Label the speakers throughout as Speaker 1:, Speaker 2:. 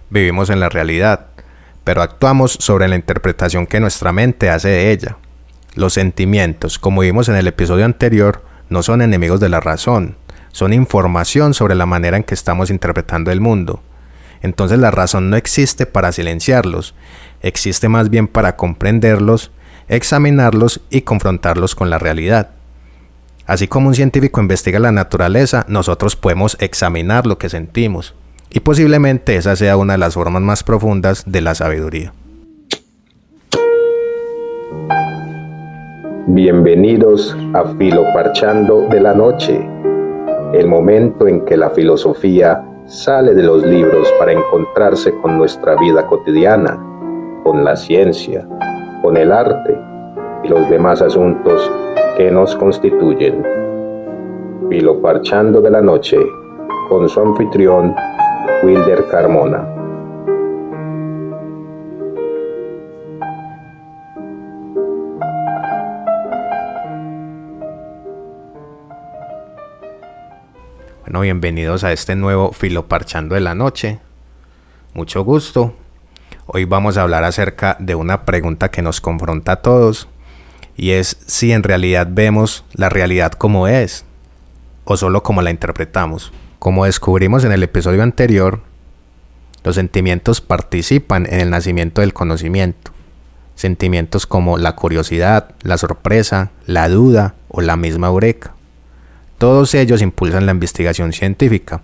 Speaker 1: Vivimos en la realidad, pero actuamos sobre la interpretación que nuestra mente hace de ella. Los sentimientos, como vimos en el episodio anterior, no son enemigos de la razón, son información sobre la manera en que estamos interpretando el mundo. Entonces la razón no existe para silenciarlos, existe más bien para comprenderlos, examinarlos y confrontarlos con la realidad. Así como un científico investiga la naturaleza, nosotros podemos examinar lo que sentimos, y posiblemente esa sea una de las formas más profundas de la sabiduría.
Speaker 2: Bienvenidos a Filoparchando de la Noche, el momento en que la filosofía sale de los libros para encontrarse con nuestra vida cotidiana, con la ciencia, con el arte y los demás asuntos que nos constituyen. Filoparchando de la Noche, con su anfitrión, Wilder Carmona.
Speaker 1: Bueno, bienvenidos a este nuevo Filoparchando de la Noche. Mucho gusto. Hoy vamos a hablar acerca de una pregunta que nos confronta a todos, y es si en realidad vemos la realidad como es, o solo como la interpretamos. Como descubrimos en el episodio anterior, los sentimientos participan en el nacimiento del conocimiento. Sentimientos como la curiosidad, la sorpresa, la duda o la misma eureka. Todos ellos impulsan la investigación científica,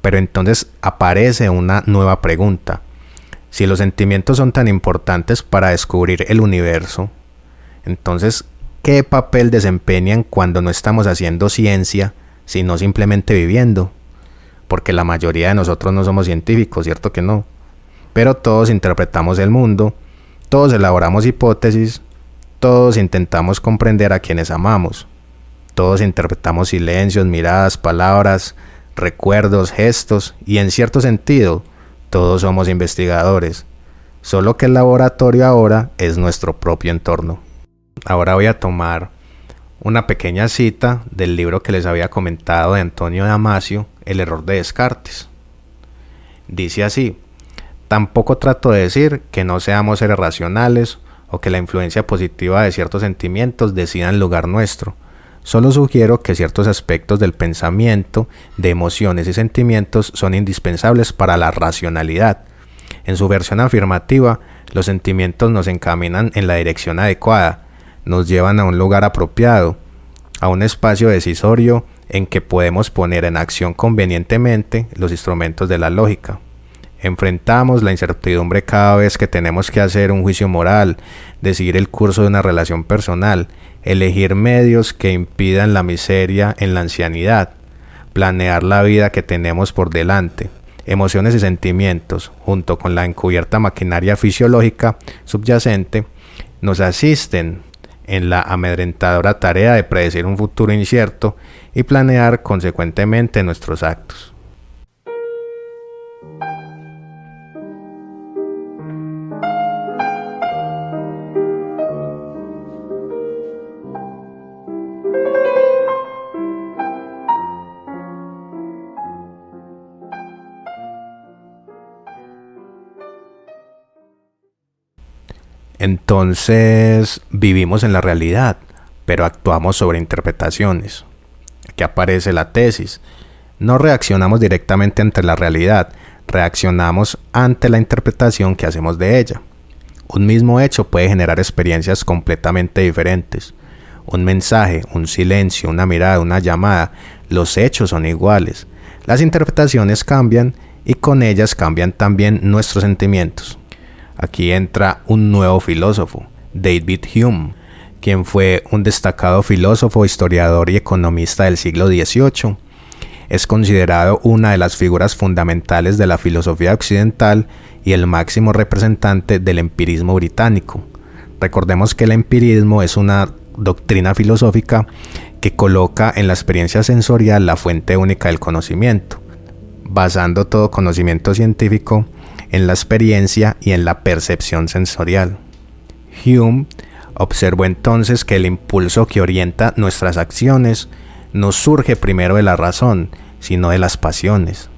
Speaker 1: pero entonces aparece una nueva pregunta. Si los sentimientos son tan importantes para descubrir el universo, entonces, ¿qué papel desempeñan cuando no estamos haciendo ciencia, sino simplemente viviendo? Porque la mayoría de nosotros no somos científicos, ¿cierto que no? Pero todos interpretamos el mundo, todos elaboramos hipótesis, todos intentamos comprender a quienes amamos. Todos interpretamos silencios, miradas, palabras, recuerdos, gestos y en cierto sentido, todos somos investigadores. Solo que el laboratorio ahora es nuestro propio entorno. Ahora voy a tomar una pequeña cita del libro que les había comentado de Antonio Damasio, El error de Descartes. Dice así: tampoco trato de decir que no seamos seres racionales o que la influencia positiva de ciertos sentimientos decida en lugar nuestro. Solo sugiero que ciertos aspectos del pensamiento, de emociones y sentimientos son indispensables para la racionalidad. En su versión afirmativa, los sentimientos nos encaminan en la dirección adecuada, nos llevan a un lugar apropiado, a un espacio decisorio en que podemos poner en acción convenientemente los instrumentos de la lógica. Enfrentamos la incertidumbre cada vez que tenemos que hacer un juicio moral, decidir el curso de una relación personal, elegir medios que impidan la miseria en la ancianidad, planear la vida que tenemos por delante. Emociones y sentimientos, junto con la encubierta maquinaria fisiológica subyacente, nos asisten en la amedrentadora tarea de predecir un futuro incierto y planear consecuentemente nuestros actos. Entonces, vivimos en la realidad, pero actuamos sobre interpretaciones. Aquí aparece la tesis. No reaccionamos directamente ante la realidad, reaccionamos ante la interpretación que hacemos de ella. Un mismo hecho puede generar experiencias completamente diferentes. Un mensaje, un silencio, una mirada, una llamada, los hechos son iguales. Las interpretaciones cambian y con ellas cambian también nuestros sentimientos. Aquí entra un nuevo filósofo, David Hume, quien fue un destacado filósofo, historiador y economista del siglo XVIII. Es considerado una de las figuras fundamentales de la filosofía occidental y el máximo representante del empirismo británico. Recordemos que el empirismo es una doctrina filosófica que coloca en la experiencia sensorial la fuente única del conocimiento, basando todo conocimiento científico en la experiencia y en la percepción sensorial. Hume observó entonces que el impulso que orienta nuestras acciones no surge primero de la razón, sino de las pasiones.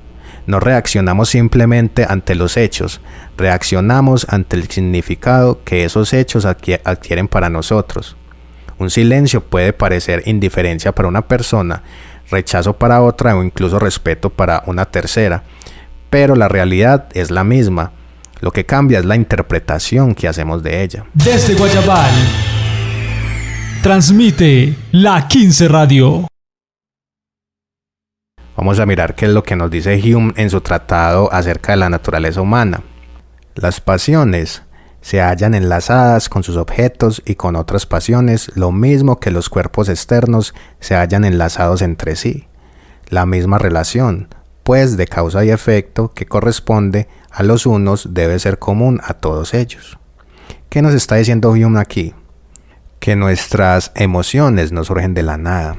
Speaker 1: No reaccionamos simplemente ante los hechos, reaccionamos ante el significado que esos hechos adquieren para nosotros. Un silencio puede parecer indiferencia para una persona, rechazo para otra o incluso respeto para una tercera, pero la realidad es la misma. Lo que cambia es la interpretación que hacemos de ella.
Speaker 3: Desde Guayabal, transmite La 15 Radio.
Speaker 1: Vamos a mirar qué es lo que nos dice Hume en su tratado acerca de la naturaleza humana. Las pasiones se hallan enlazadas con sus objetos y con otras pasiones, lo mismo que los cuerpos externos se hallan enlazados entre sí. La misma relación, pues, de causa y efecto que corresponde a los unos debe ser común a todos ellos. ¿Qué nos está diciendo Hume aquí? Que nuestras emociones no surgen de la nada.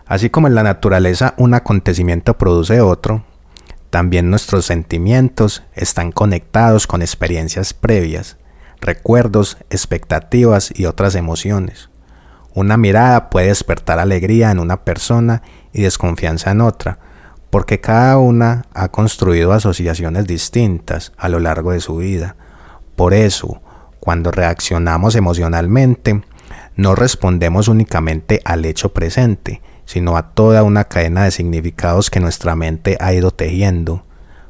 Speaker 1: Así como en la naturaleza un acontecimiento produce otro, también nuestros sentimientos están conectados con experiencias previas, recuerdos, expectativas y otras emociones. Una mirada puede despertar alegría en una persona y desconfianza en otra, porque cada una ha construido asociaciones distintas a lo largo de su vida. Por eso, cuando reaccionamos emocionalmente, no respondemos únicamente al hecho presente, sino a toda una cadena de significados que nuestra mente ha ido tejiendo.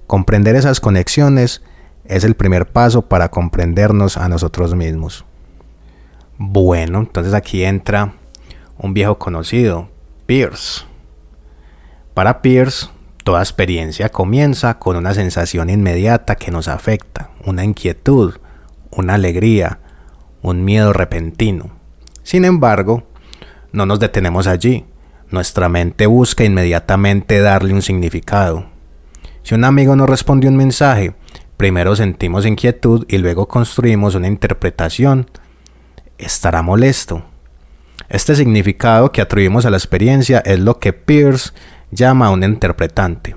Speaker 1: Comprender esas conexiones es el primer paso para comprendernos a nosotros mismos. Bueno, entonces aquí entra un viejo conocido, Peirce. Para Peirce, toda experiencia comienza con una sensación inmediata que nos afecta, una inquietud, una alegría, un miedo repentino. Sin embargo, no nos detenemos allí. Nuestra mente busca inmediatamente darle un significado. Si un amigo nos responde un mensaje, primero sentimos inquietud y luego construimos una interpretación. ¿Estará molesto? Este significado que atribuimos a la experiencia es lo que Peirce llama un interpretante.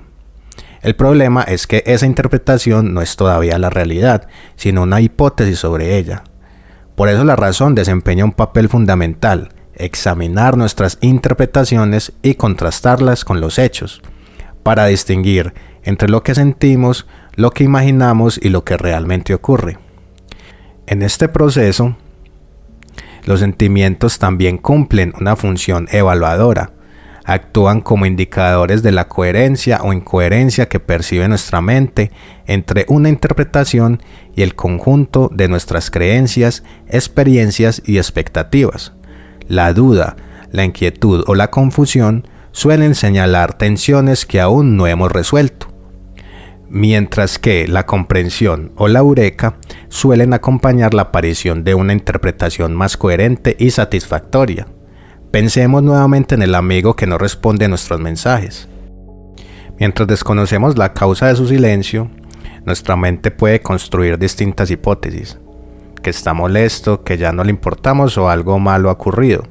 Speaker 1: El problema es que esa interpretación no es todavía la realidad, sino una hipótesis sobre ella. Por eso la razón desempeña un papel fundamental: examinar nuestras interpretaciones y contrastarlas con los hechos, para distinguir entre lo que sentimos, lo que imaginamos y lo que realmente ocurre. En este proceso, los sentimientos también cumplen una función evaluadora. Actúan como indicadores de la coherencia o incoherencia que percibe nuestra mente entre una interpretación y el conjunto de nuestras creencias, experiencias y expectativas. La duda, la inquietud o la confusión suelen señalar tensiones que aún no hemos resuelto, mientras que la comprensión o la eureka suelen acompañar la aparición de una interpretación más coherente y satisfactoria. Pensemos nuevamente en el amigo que no responde a nuestros mensajes. Mientras desconocemos la causa de su silencio, nuestra mente puede construir distintas hipótesis: que está molesto, que ya no le importamos o algo malo ha ocurrido.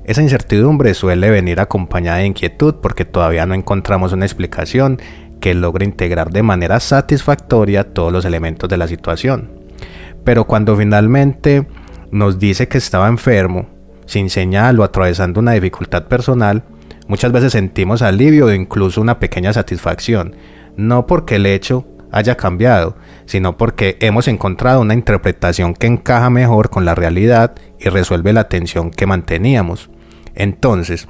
Speaker 1: Esa incertidumbre suele venir acompañada de inquietud porque todavía no encontramos una explicación que logre integrar de manera satisfactoria todos los elementos de la situación. Pero cuando finalmente nos dice que estaba enfermo, sin señal o atravesando una dificultad personal, muchas veces sentimos alivio o incluso una pequeña satisfacción, no porque el hecho haya cambiado, sino porque hemos encontrado una interpretación que encaja mejor con la realidad y resuelve la tensión que manteníamos. Entonces,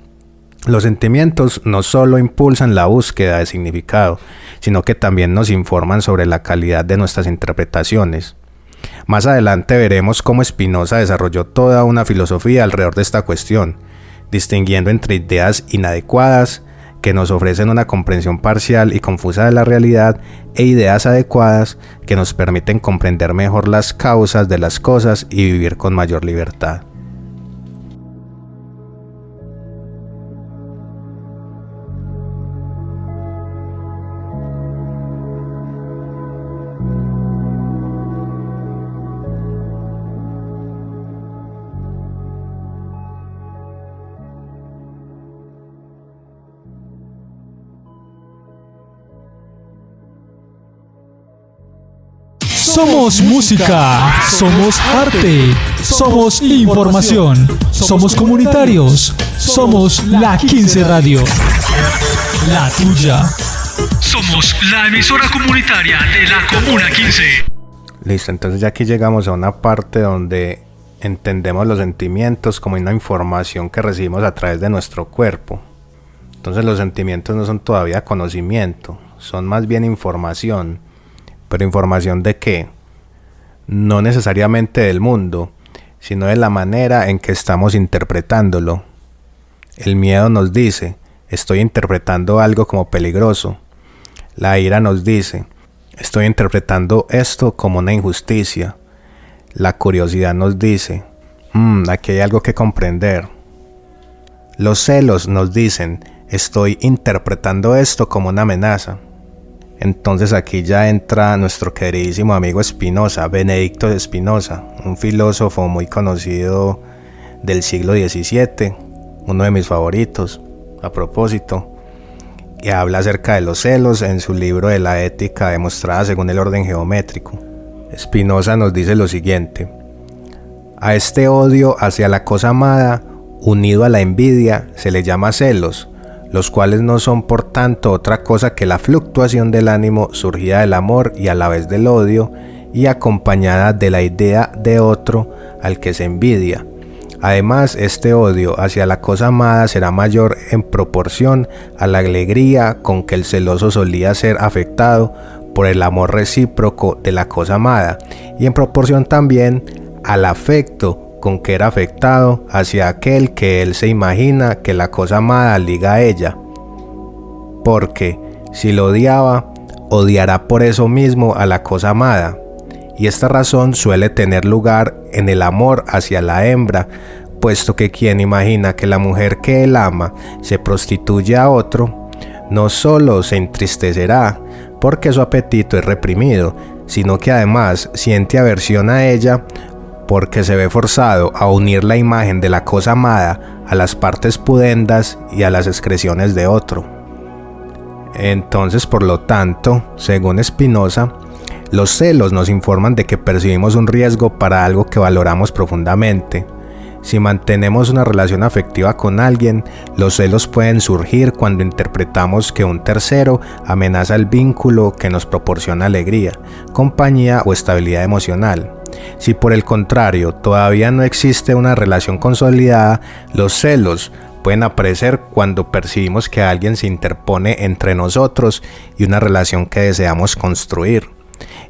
Speaker 1: los sentimientos no solo impulsan la búsqueda de significado, sino que también nos informan sobre la calidad de nuestras interpretaciones. Más adelante veremos cómo Spinoza desarrolló toda una filosofía alrededor de esta cuestión, distinguiendo entre ideas inadecuadas, que nos ofrecen una comprensión parcial y confusa de la realidad, e ideas adecuadas que nos permiten comprender mejor las causas de las cosas y vivir con mayor libertad.
Speaker 3: Somos música, somos arte, somos información, somos comunitarios, somos La 15 Radio, la tuya. Somos la emisora comunitaria de la Comuna 15.
Speaker 1: Listo, entonces ya aquí llegamos a una parte donde entendemos los sentimientos como una información que recibimos a través de nuestro cuerpo. Entonces los sentimientos no son todavía conocimiento, son más bien información. ¿Pero información de qué? No necesariamente del mundo, sino de la manera en que estamos interpretándolo. El miedo nos dice, estoy interpretando algo como peligroso. La ira nos dice, estoy interpretando esto como una injusticia. La curiosidad nos dice, aquí hay algo que comprender. Los celos nos dicen, estoy interpretando esto como una amenaza. Entonces aquí ya entra nuestro queridísimo amigo Spinoza, Benedicto Spinoza, un filósofo muy conocido del siglo XVII, uno de mis favoritos, a propósito, y habla acerca de los celos en su libro de la ética demostrada según el orden geométrico. Spinoza nos dice lo siguiente: a este odio hacia la cosa amada, unido a la envidia, se le llama celos, los cuales no son por tanto otra cosa que la fluctuación del ánimo surgida del amor y a la vez del odio, y acompañada de la idea de otro al que se envidia. Además, este odio hacia la cosa amada será mayor en proporción a la alegría con que el celoso solía ser afectado por el amor recíproco de la cosa amada, y en proporción también al afecto con que era afectado hacia aquel que él se imagina que la cosa amada liga a ella. Porque si lo odiaba, odiará por eso mismo a la cosa amada, y esta razón suele tener lugar en el amor hacia la hembra, puesto que quien imagina que la mujer que él ama se prostituye a otro, no solo se entristecerá porque su apetito es reprimido, sino que además siente aversión a ella porque se ve forzado a unir la imagen de la cosa amada a las partes pudendas y a las excreciones de otro. Entonces, por lo tanto, según Spinoza, los celos nos informan de que percibimos un riesgo para algo que valoramos profundamente. Si mantenemos una relación afectiva con alguien, los celos pueden surgir cuando interpretamos que un tercero amenaza el vínculo que nos proporciona alegría, compañía o estabilidad emocional. Si por el contrario todavía no existe una relación consolidada, los celos pueden aparecer cuando percibimos que alguien se interpone entre nosotros y una relación que deseamos construir.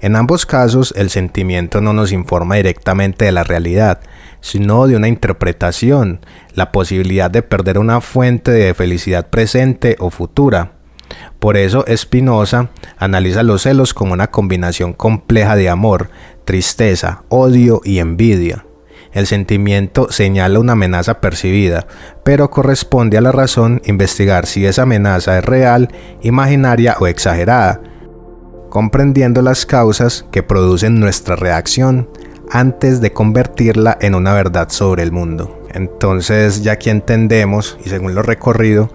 Speaker 1: En ambos casos, el sentimiento no nos informa directamente de la realidad, sino de una interpretación, la posibilidad de perder una fuente de felicidad presente o futura. Por eso Spinoza analiza los celos como una combinación compleja de amor, tristeza, odio y envidia. El sentimiento señala una amenaza percibida, pero corresponde a la razón investigar si esa amenaza es real, imaginaria o exagerada, comprendiendo las causas que producen nuestra reacción antes de convertirla en una verdad sobre el mundo. Entonces, ya aquí entendemos, y según lo recorrido,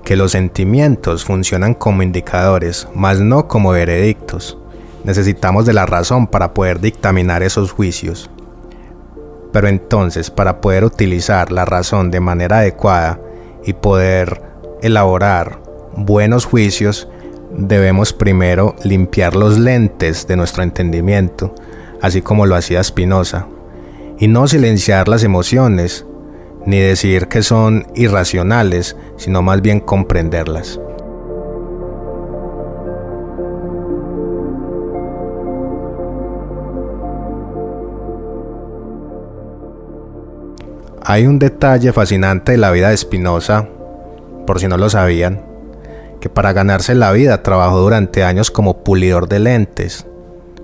Speaker 1: que los sentimientos funcionan como indicadores, mas no como veredictos. Necesitamos de la razón para poder dictaminar esos juicios. Pero entonces, para poder utilizar la razón de manera adecuada y poder elaborar buenos juicios, debemos primero limpiar los lentes de nuestro entendimiento, así como lo hacía Spinoza, y no silenciar las emociones, ni decir que son irracionales, sino más bien comprenderlas. Hay un detalle fascinante de la vida de Spinoza, por si no lo sabían, que para ganarse la vida trabajó durante años como pulidor de lentes.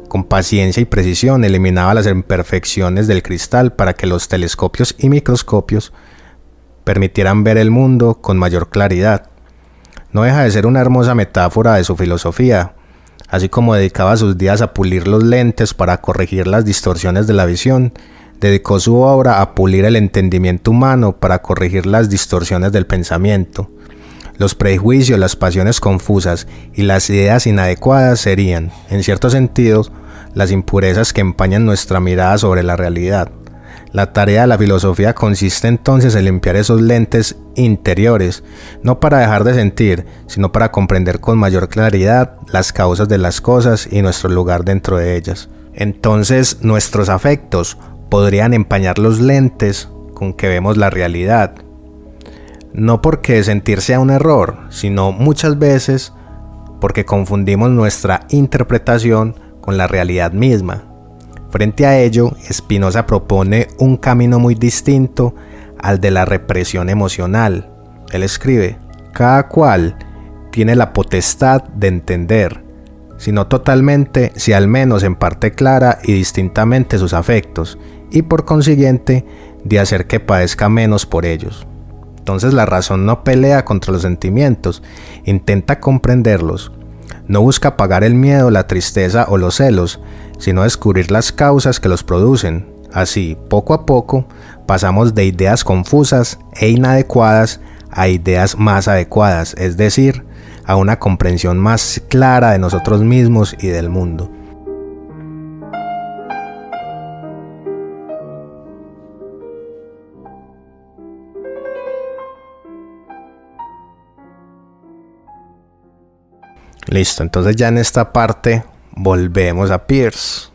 Speaker 1: Con paciencia y precisión eliminaba las imperfecciones del cristal para que los telescopios y microscopios permitieran ver el mundo con mayor claridad. No deja de ser una hermosa metáfora de su filosofía. Así como dedicaba sus días a pulir los lentes para corregir las distorsiones de la visión, dedicó su obra a pulir el entendimiento humano para corregir las distorsiones del pensamiento. Los prejuicios, las pasiones confusas y las ideas inadecuadas serían, en cierto sentido, las impurezas que empañan nuestra mirada sobre la realidad. La tarea de la filosofía consiste entonces en limpiar esos lentes interiores, no para dejar de sentir, sino para comprender con mayor claridad las causas de las cosas y nuestro lugar dentro de ellas. Entonces nuestros afectos podrían empañar los lentes con que vemos la realidad. No porque sentir sea un error, sino muchas veces porque confundimos nuestra interpretación con la realidad misma. Frente a ello, Spinoza propone un camino muy distinto al de la represión emocional. Él escribe: cada cual tiene la potestad de entender, si no totalmente, si al menos en parte clara y distintamente sus afectos, y por consiguiente, de hacer que padezca menos por ellos. Entonces la razón no pelea contra los sentimientos, intenta comprenderlos. No busca apagar el miedo, la tristeza o los celos, sino descubrir las causas que los producen. Así, poco a poco, pasamos de ideas confusas e inadecuadas a ideas más adecuadas, es decir, a una comprensión más clara de nosotros mismos y del mundo. Listo, entonces ya en esta parte volvemos a Peirce,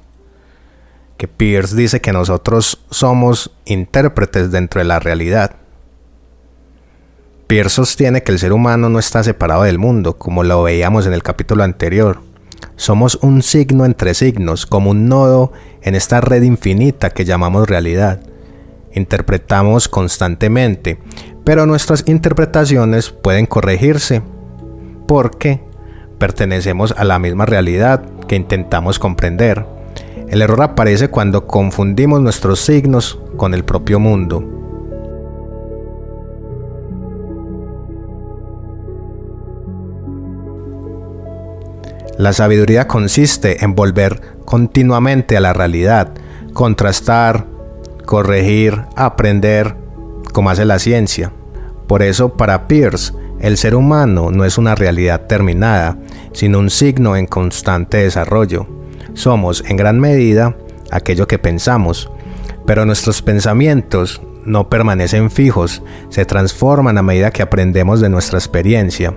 Speaker 1: que Peirce dice que nosotros somos intérpretes dentro de la realidad. Peirce sostiene que el ser humano no está separado del mundo, como lo veíamos en el capítulo anterior. Somos un signo entre signos, como un nodo en esta red infinita que llamamos realidad. Interpretamos constantemente, pero nuestras interpretaciones pueden corregirse, porque pertenecemos a la misma realidad que intentamos comprender. El error aparece cuando confundimos nuestros signos con el propio mundo. La sabiduría consiste en volver continuamente a la realidad, contrastar, corregir, aprender, como hace la ciencia. Por eso, para Peirce, el ser humano no es una realidad terminada, sino un signo en constante desarrollo. Somos, en gran medida, aquello que pensamos, pero nuestros pensamientos no permanecen fijos, se transforman a medida que aprendemos de nuestra experiencia.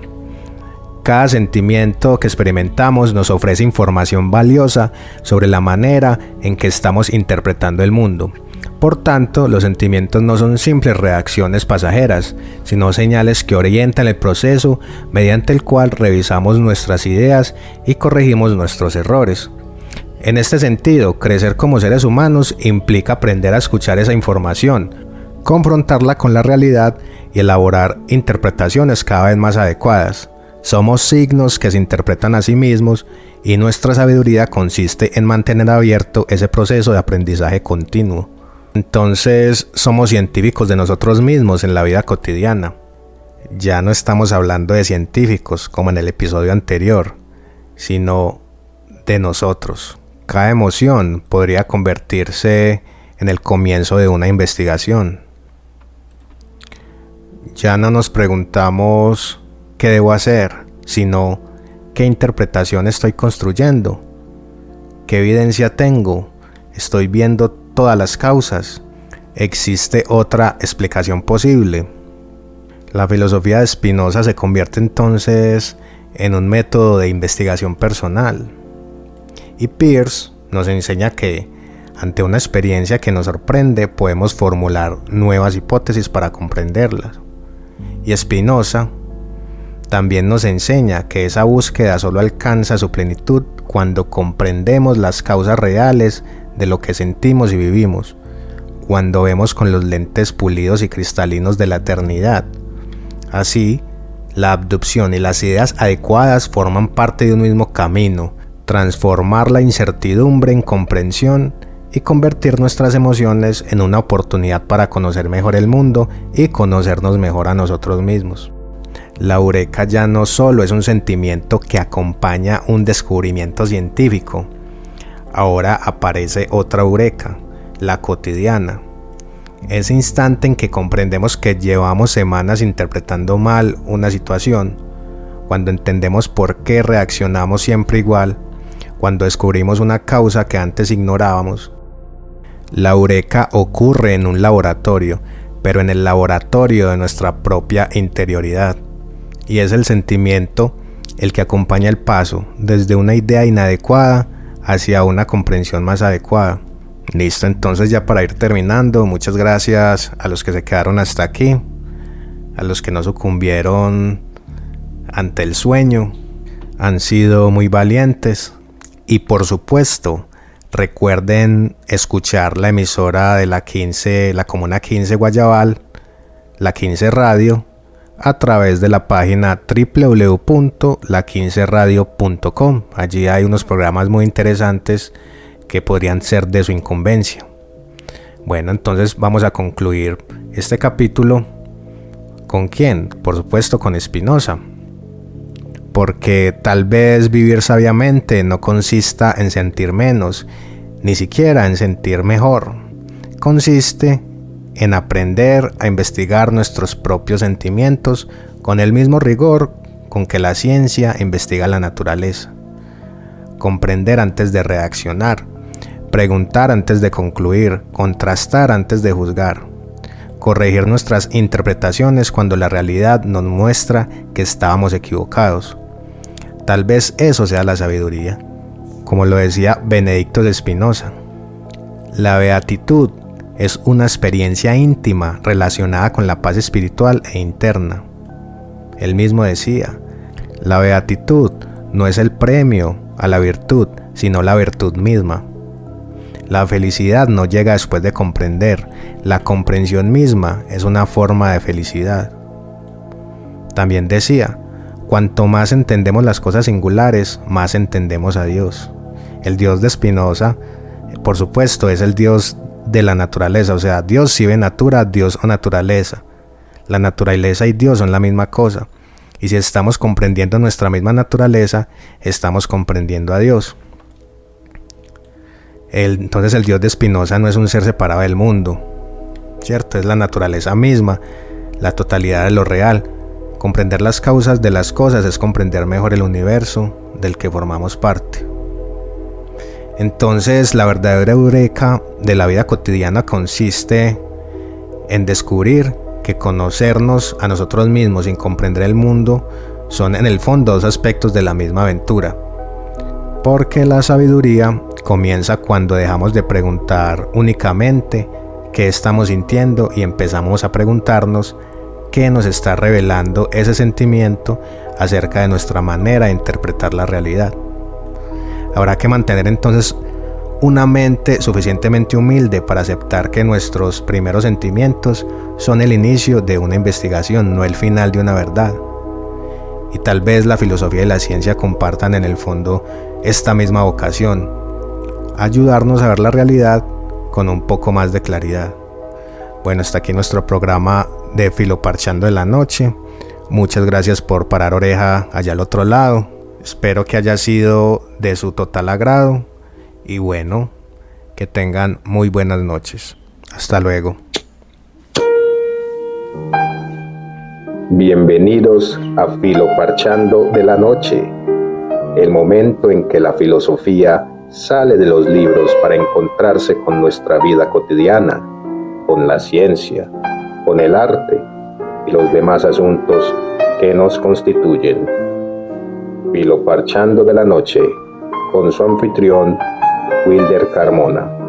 Speaker 1: Cada sentimiento que experimentamos nos ofrece información valiosa sobre la manera en que estamos interpretando el mundo. Por tanto, los sentimientos no son simples reacciones pasajeras, sino señales que orientan el proceso mediante el cual revisamos nuestras ideas y corregimos nuestros errores. En este sentido, crecer como seres humanos implica aprender a escuchar esa información, confrontarla con la realidad y elaborar interpretaciones cada vez más adecuadas. Somos signos que se interpretan a sí mismos y nuestra sabiduría consiste en mantener abierto ese proceso de aprendizaje continuo. Entonces somos científicos de nosotros mismos en la vida cotidiana. Ya no estamos hablando de científicos como en el episodio anterior, sino de nosotros. Cada emoción podría convertirse en el comienzo de una investigación. Ya no nos preguntamos qué debo hacer, sino qué interpretación estoy construyendo, qué evidencia tengo, estoy viendo todas las causas, existe otra explicación posible. La filosofía de Spinoza se convierte entonces en un método de investigación personal. Y Peirce nos enseña que, ante una experiencia que nos sorprende, podemos formular nuevas hipótesis para comprenderlas. Y Spinoza también nos enseña que esa búsqueda solo alcanza su plenitud cuando comprendemos las causas reales de lo que sentimos y vivimos, cuando vemos con los lentes pulidos y cristalinos de la eternidad. Así, la abducción y las ideas adecuadas forman parte de un mismo camino: transformar la incertidumbre en comprensión y convertir nuestras emociones en una oportunidad para conocer mejor el mundo y conocernos mejor a nosotros mismos. La eureka ya no solo es un sentimiento que acompaña un descubrimiento científico. Ahora aparece otra eureka, la cotidiana. Ese instante en que comprendemos que llevamos semanas interpretando mal una situación, cuando entendemos por qué reaccionamos siempre igual, cuando descubrimos una causa que antes ignorábamos. La eureka ocurre en un laboratorio, pero en el laboratorio de nuestra propia interioridad. Y es el sentimiento el que acompaña el paso desde una idea inadecuada hacia una comprensión más adecuada. Listo, entonces ya para ir terminando, muchas gracias a los que se quedaron hasta aquí, a los que no sucumbieron ante el sueño, han sido muy valientes. Y por supuesto, recuerden escuchar la emisora de la Comuna 15 Guayabal, la 15 Radio, a través de la página www.la15radio.com. Allí hay unos programas muy interesantes que podrían ser de su incumbencia. Bueno, entonces vamos a concluir este capítulo. ¿Con quién? Por supuesto con Spinoza. Porque tal vez vivir sabiamente no consista en sentir menos, ni siquiera en sentir mejor. Consiste en aprender a investigar nuestros propios sentimientos con el mismo rigor con que la ciencia investiga la naturaleza. Comprender antes de reaccionar, preguntar antes de concluir, contrastar antes de juzgar, corregir nuestras interpretaciones cuando la realidad nos muestra que estábamos equivocados. Tal vez eso sea la sabiduría. Como lo decía Benedicto de Spinoza, la beatitud es una experiencia íntima relacionada con la paz espiritual e interna. Él mismo decía, la beatitud no es el premio a la virtud, sino la virtud misma. La felicidad no llega después de comprender, la comprensión misma es una forma de felicidad. También decía, cuanto más entendemos las cosas singulares, más entendemos a Dios. El Dios de Spinoza, por supuesto, es el Dios de la naturaleza, o sea, Dios sive natura, Dios o naturaleza. La naturaleza y Dios son la misma cosa. Y si estamos comprendiendo nuestra misma naturaleza, estamos comprendiendo a Dios. Entonces el Dios de Spinoza no es un ser separado del mundo, ¿cierto? Es la naturaleza misma, la totalidad de lo real. Comprender las causas de las cosas es comprender mejor el universo del que formamos parte. Entonces, la verdadera eureka de la vida cotidiana consiste en descubrir que conocernos a nosotros mismos sin comprender el mundo son en el fondo dos aspectos de la misma aventura. Porque la sabiduría comienza cuando dejamos de preguntar únicamente qué estamos sintiendo y empezamos a preguntarnos qué nos está revelando ese sentimiento acerca de nuestra manera de interpretar la realidad. Habrá que mantener entonces una mente suficientemente humilde para aceptar que nuestros primeros sentimientos son el inicio de una investigación, no el final de una verdad. Y tal vez la filosofía y la ciencia compartan en el fondo esta misma vocación, ayudarnos a ver la realidad con un poco más de claridad. Bueno, hasta aquí nuestro programa de Filoparchando de la Noche. Muchas gracias por parar oreja allá al otro lado. Espero que haya sido de su total agrado. Y bueno, que tengan muy buenas noches. Hasta luego.
Speaker 2: Bienvenidos a Filoparchando de la Noche, el momento en que la filosofía sale de los libros para encontrarse con nuestra vida cotidiana, con la ciencia, con el arte y los demás asuntos que nos constituyen. Filoparchando de la Noche, con su anfitrión, Wilder Carmona.